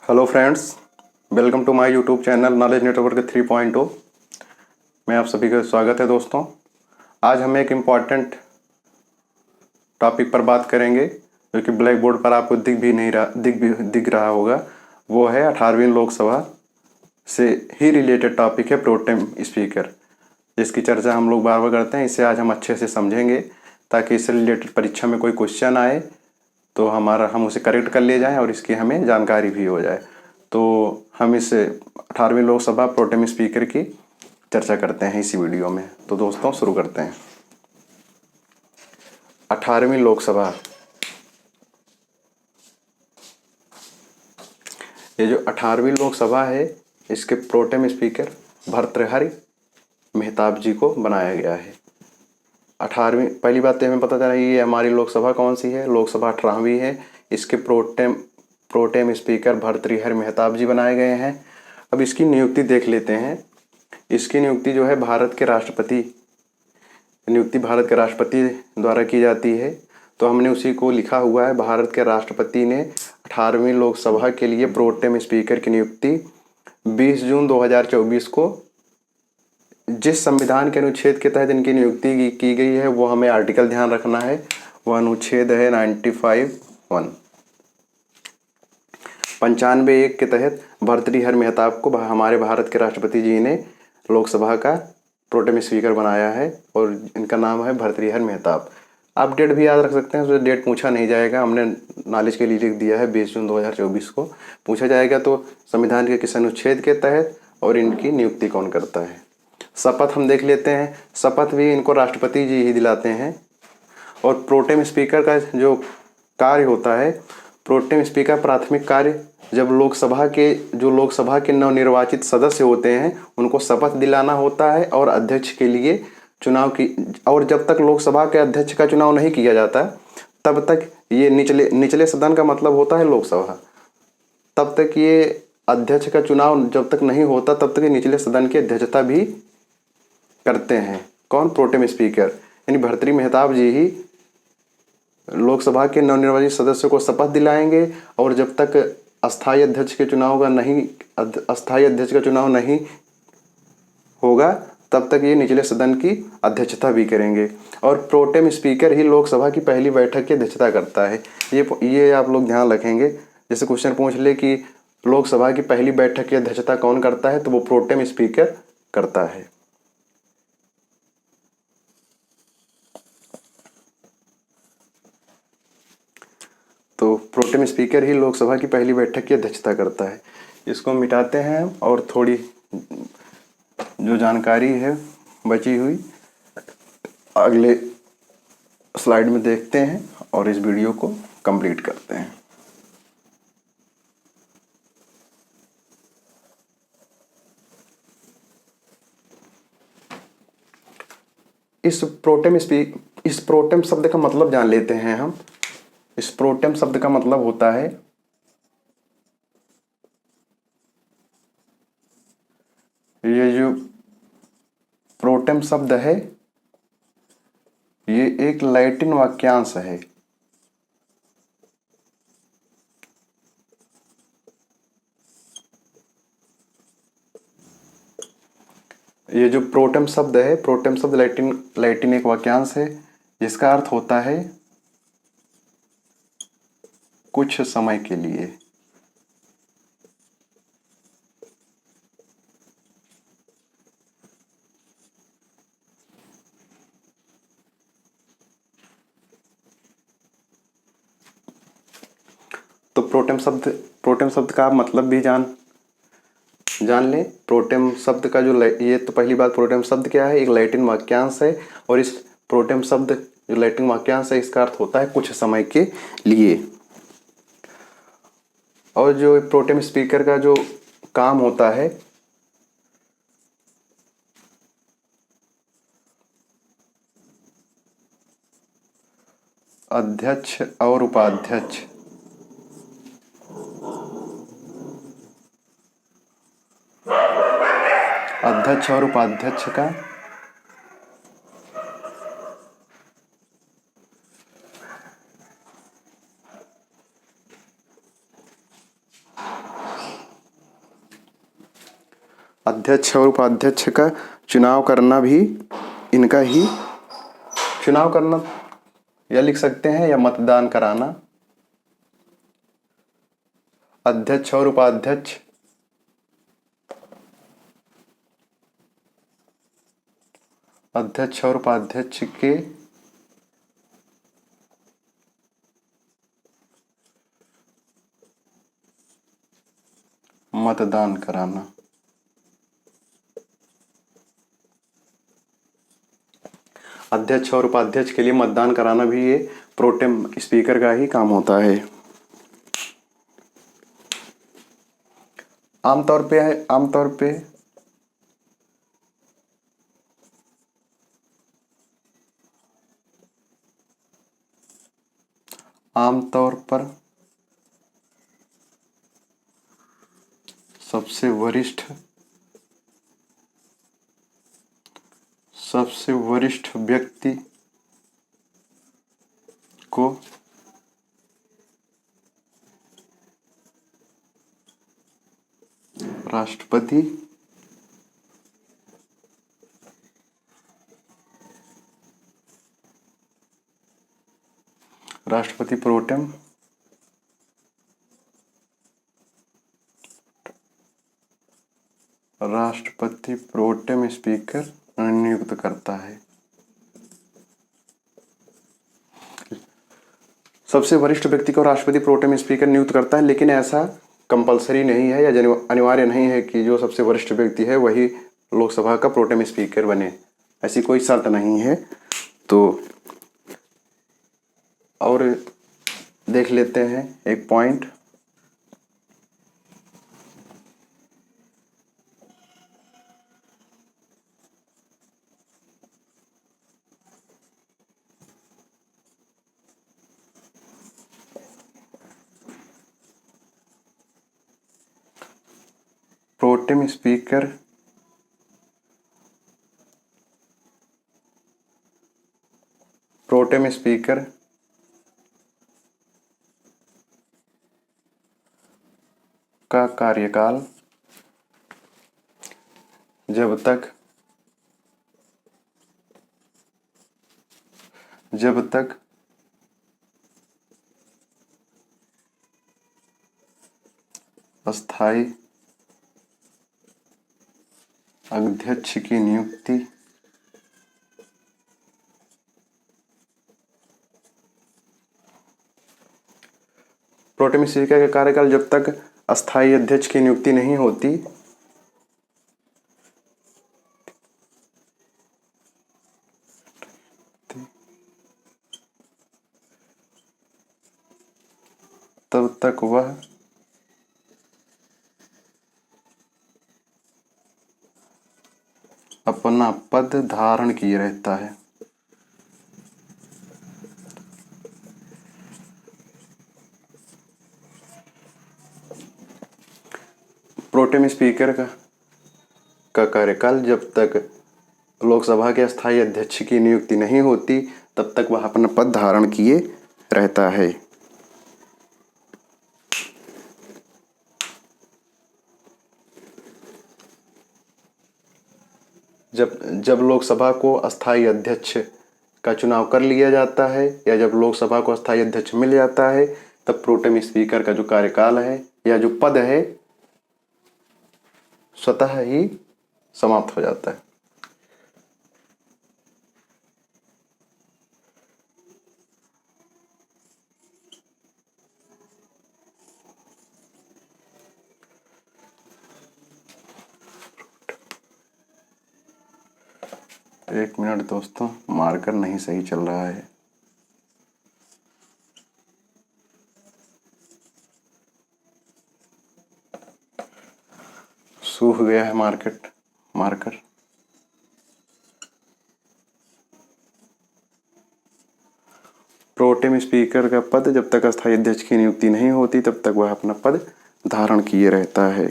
Hello friends, welcome to my YouTube channel knowledge network 3.0 में आप सभी का स्वागत है। दोस्तों, आज हम एक इम्पॉर्टेंट टॉपिक पर बात करेंगे जो कि ब्लैक बोर्ड पर आपको दिख रहा होगा। वो है 18वीं लोकसभा से ही रिलेटेड टॉपिक है प्रोटेम स्पीकर, जिसकी चर्चा हम लोग बार बार करते हैं। इसे आज हम अच्छे से समझेंगे ताकि इससे रिलेटेड परीक्षा में कोई क्वेश्चन आए तो हम उसे करेक्ट कर ले जाएं और इसकी हमें जानकारी भी हो जाए। तो हम इस 18वीं लोकसभा प्रोटेम स्पीकर की चर्चा करते हैं इसी वीडियो में। तो दोस्तों, शुरू करते हैं। 18वीं लोकसभा, ये जो 18वीं लोकसभा है, इसके प्रोटेम स्पीकर भर्तृहरि मेहताब जी को बनाया गया है। 18वीं, पहली बात तो हमें पता चला ये हमारी लोकसभा कौन सी है। लोकसभा 18वीं है। इसके प्रोटेम स्पीकर भर्तृहरि मेहताब जी बनाए गए हैं। अब इसकी नियुक्ति देख लेते हैं। इसकी नियुक्ति जो है भारत के राष्ट्रपति द्वारा की जाती है। तो हमने उसी को लिखा हुआ है। भारत के राष्ट्रपति ने 18वीं लोकसभा के लिए प्रोटेम स्पीकर की नियुक्ति 20 जून 2024 को जिस संविधान के अनुच्छेद के तहत इनकी नियुक्ति की गई है, वो हमें आर्टिकल ध्यान रखना है। वो अनुच्छेद है 95(1). 95(1) के तहत भर्तृहरि मेहताब को हमारे भारत के राष्ट्रपति जी ने लोकसभा का प्रोटेम स्पीकर बनाया है और इनका नाम है भर्तृहरि मेहताब। आप डेट भी याद रख सकते हैं, तो डेट पूछा नहीं जाएगा। हमने नॉलेज के लिए लिख दिया है 20 जून 2024 को। पूछा जाएगा तो संविधान के किस अनुच्छेद के तहत और इनकी नियुक्ति कौन करता है। शपथ हम देख लेते हैं। शपथ भी इनको राष्ट्रपति जी ही दिलाते हैं। और प्रोटेम स्पीकर का जो कार्य होता है, प्रोटेम स्पीकर प्राथमिक कार्य जब लोकसभा के नवनिर्वाचित सदस्य होते हैं उनको शपथ दिलाना होता है और अध्यक्ष के लिए चुनाव की, और जब तक लोकसभा के अध्यक्ष का चुनाव नहीं किया जाता तब तक ये निचले सदन का मतलब होता है लोकसभा, तब तक ये अध्यक्ष का चुनाव जब तक नहीं होता तब तक ये निचले सदन की अध्यक्षता भी करते हैं। कौन? प्रोटेम स्पीकर, यानी भर्तृहरि मेहताब जी ही लोकसभा के नवनिर्वाचित सदस्यों को शपथ दिलाएंगे और जब तक अस्थायी अध्यक्ष के चुनाव नहीं होगा तब तक ये निचले सदन की अध्यक्षता भी करेंगे। और प्रोटेम स्पीकर ही लोकसभा की पहली बैठक की अध्यक्षता करता है। ये आप लोग ध्यान रखेंगे। जैसे क्वेश्चन पूछ ले कि लोकसभा की पहली बैठक की अध्यक्षता कौन करता है, तो वो प्रोटेम स्पीकर करता है। तो प्रोटेम स्पीकर ही लोकसभा की पहली बैठक की अध्यक्षता करता है। इसको मिटाते हैं और थोड़ी जो जानकारी है बची हुई अगले स्लाइड में देखते हैं और इस वीडियो को कंप्लीट करते हैं। इस प्रोटेम शब्द का मतलब जान लेते हैं हम। इस प्रोटेम शब्द का मतलब होता है ये जो प्रोटेम शब्द है ये एक लैटिन वाक्यांश है। ये जो प्रोटेम शब्द है, प्रोटेम शब्द लैटिन एक वाक्यांश है जिसका अर्थ होता है कुछ समय के लिए। तो प्रोटेम शब्द का आप मतलब भी जान लें। प्रोटेम शब्द का ये तो पहली बात, प्रोटेम शब्द क्या है? एक लैटिन वाक्यांश है और इस प्रोटेम शब्द जो लैटिन वाक्यांश है इसका अर्थ होता है कुछ समय के लिए। और जो प्रोटेम स्पीकर का जो काम होता है, अध्यक्ष और उपाध्यक्ष का अध्यक्ष और उपाध्यक्ष का चुनाव करना भी इनका ही चुनाव करना, या लिख सकते हैं, या मतदान कराना। अध्यक्ष और उपाध्यक्ष अध्यक्ष और उपाध्यक्ष के मतदान कराना। अध्यक्ष और उपाध्यक्ष के लिए मतदान कराना भी ये प्रोटेम स्पीकर का ही काम होता है। आमतौर पे आमतौर पर सबसे वरिष्ठ व्यक्ति को राष्ट्रपति प्रोटेम स्पीकर नियुक्त करता है। सबसे वरिष्ठ व्यक्ति को राष्ट्रपति प्रोटेम स्पीकर नियुक्त करता है, लेकिन ऐसा कंपलसरी नहीं है या अनिवार्य नहीं है कि जो सबसे वरिष्ठ व्यक्ति है वही लोकसभा का प्रोटेम स्पीकर बने, ऐसी कोई शर्त नहीं है। तो और देख लेते हैं एक पॉइंट। प्रोटेम स्पीकर का कार्यकाल जब तक अस्थायी अध्यक्ष की नियुक्ति प्रोटेम स्पीकर का कार्यकाल जब तक अस्थायी अध्यक्ष की नियुक्ति नहीं होती तब तक वह अपना पद धारण किए रहता है। प्रोटेम स्पीकर का कार्यकाल जब तक लोकसभा के अस्थायी अध्यक्ष की नियुक्ति नहीं होती तब तक वह अपना पद धारण किए रहता है। जब लोकसभा को अस्थायी अध्यक्ष का चुनाव कर लिया जाता है या जब लोकसभा को अस्थायी अध्यक्ष मिल जाता है तब प्रोटेम स्पीकर का जो कार्यकाल है या जो पद है स्वतः ही समाप्त हो जाता है। एक मिनट दोस्तों, मार्कर नहीं सही चल रहा है। सूख गया है मार्कर। प्रोटेम स्पीकर का पद जब तक अस्थायी अध्यक्ष की नियुक्ति नहीं होती तब तक वह अपना पद धारण किए रहता है।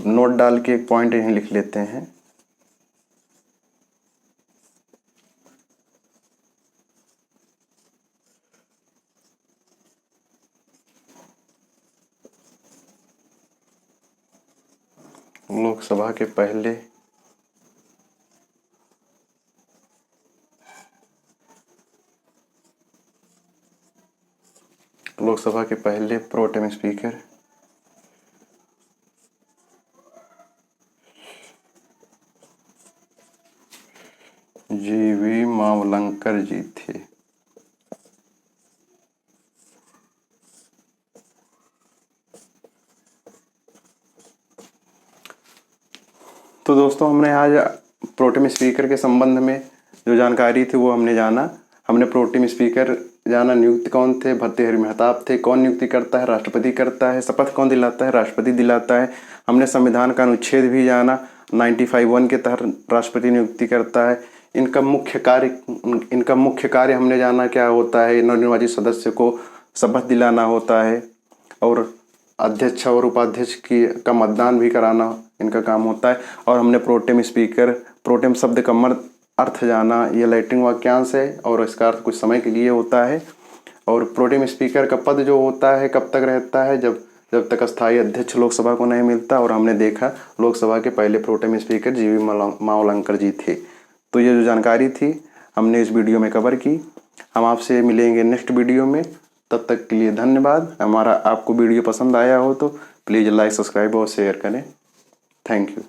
नोट डाल के एक पॉइंट यहीं लिख लेते हैं। लोकसभा के पहले प्रोटेम स्पीकर जीवी मावलंकर जी थे। तो दोस्तों हमने आज प्रोटेम स्पीकर के संबंध में जो जानकारी थी वो हमने जाना। हमने प्रोटेम स्पीकर जाना, नियुक्त कौन थे, भर्तृहरि महताब थे। कौन नियुक्ति करता है, राष्ट्रपति करता है। शपथ कौन दिलाता है, राष्ट्रपति दिलाता है। हमने संविधान का अनुच्छेद भी जाना, 95(1) के तहत राष्ट्रपति नियुक्ति करता है। इनका मुख्य कार्य हमने जाना क्या होता है। नवनिर्वाचित सदस्य को शपथ दिलाना होता है और अध्यक्ष और उपाध्यक्ष का मतदान भी कराना इनका काम होता है। और हमने प्रोटेम स्पीकर, प्रोटेम शब्द का अर्थ जाना। ये लैटिन वाक्यांश है और इसका अर्थ कुछ समय के लिए होता है। और प्रोटेम स्पीकर का पद जो होता है कब तक रहता है, जब तक अस्थायी अध्यक्ष लोकसभा को नहीं मिलता। और हमने देखा लोकसभा के पहले प्रोटेम स्पीकर जीवी मावलंकर जी थे। तो ये जो जानकारी थी हमने इस वीडियो में कवर की। हम आपसे मिलेंगे नेक्स्ट वीडियो में। तब तक के लिए धन्यवाद। हमारा आपको वीडियो पसंद आया हो तो प्लीज़ लाइक, सब्सक्राइब और शेयर करें। Thank you.